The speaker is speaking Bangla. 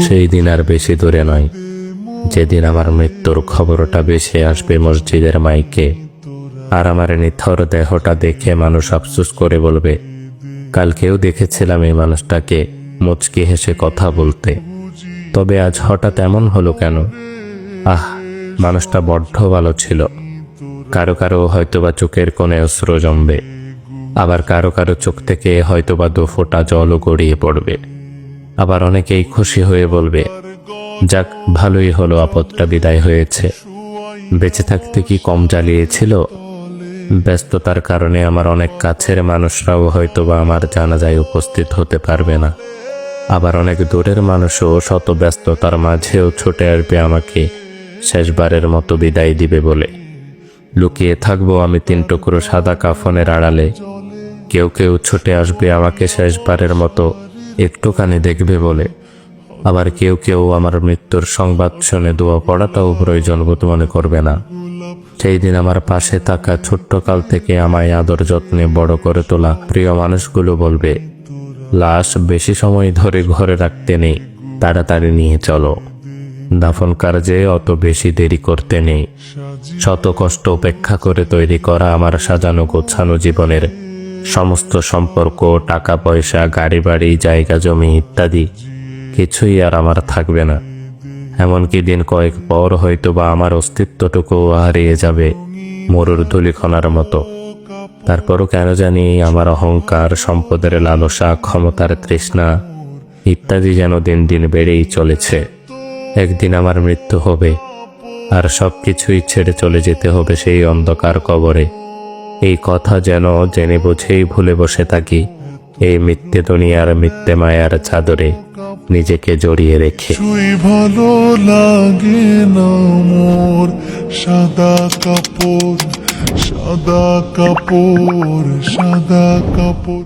সেই দিন আর বেশি দূরে নয়, যেদিন আমার মৃত্যুর খবরটা ভেসে আসবে মসজিদের মাইকে, আর আমার নিথর দেহটা দেখে মানুষ আফসোস করে বলবে, কালকেও দেখেছিলাম এই মানুষটাকে মুচকি হেসে কথা বলতে, তবে আজ হঠাৎ এমন হলো কেন? মানুষটা বড্ড ভালো ছিল। কারো কারো হয়তোবা চোখের কোণে অশ্রু জমবে, আবার কারো কারো চোখ থেকে হয়তোবা 2 ফোঁটা জলও গড়িয়ে পড়বে। আবার অনেকেই খুশি হয়ে বলবে, যাক, ভালোই হলো, আপদটা বিদায় হয়েছে। বেঁচে থাকতে কি কম জ্বালিয়েছিল? ব্যস্ততার কারণে আমার অনেক কাছের মানুষরাও হয়তোবা আমার জানাজায় উপস্থিত হতে পারবে না। আবার অনেক দূরের মানুষও শত ব্যস্ততার মাঝেও ছুটে আসবে আমাকে শেষবারের মতো বিদায় দিবে বলে। লুকিয়ে থাকবো আমি 3 টুকরো সাদা কাফনের আড়ালে। কেউ কেউ ছুটে আসবে আমাকে শেষবারের মতো একটুখানি দেখবে বলে। আবার কেউ কেউ আমার মৃত্যুর সংবাদ শুনে দোয়া পড়াটাও প্রয়োজন বোধ মনে করবে না। সেই দিন আমার পাশে থাকা ছোট্টকাল থেকে আমায় আদর যত্নে বড় করে তোলা প্রিয় মানুষগুলো বলবে, লাশ বেশি সময় ধরে ঘরে রাখতে নেই, তাড়াতাড়ি নিয়ে চলো। দাফন কার্যে অত বেশি দেরি করতে নেই। শত কষ্ট উপেক্ষা করে তৈরি করা আমার সাজানো গোছানো জীবনের সমস্ত সম্পর্ক, টাকা পয়সা, গাড়ি বাড়ি, জায়গা জমি ইত্যাদি কিছুই আর আমার থাকবে না। এমনকি দিন কয়েক পর হয়তোবা আমার অস্তিত্বটুকুও হারিয়ে যাবে মরুর ধূলিকণার মতো। তারপরও কেন জানি আমার অহংকার, সম্পদের লালসা, ক্ষমতার তৃষ্ণা ইত্যাদি যেন দিন দিন বেড়েই চলেছে। একদিন আমার মৃত্যু হবে, আর সবকিছুই ছেড়ে চলে যেতে হবে সেই অন্ধকার কবরে। এই কথা যেন জেনে বুঝেই ভুলে বসে থাকি এই মিথ্যে দুনিয়ার মিথ্যে মায়ার চাদরে নিজেকে জড়িয়ে রেখে। ভালো লাগে না মোর সাদা কাপড়, সাদা কাপড়, সাদা কাপড়।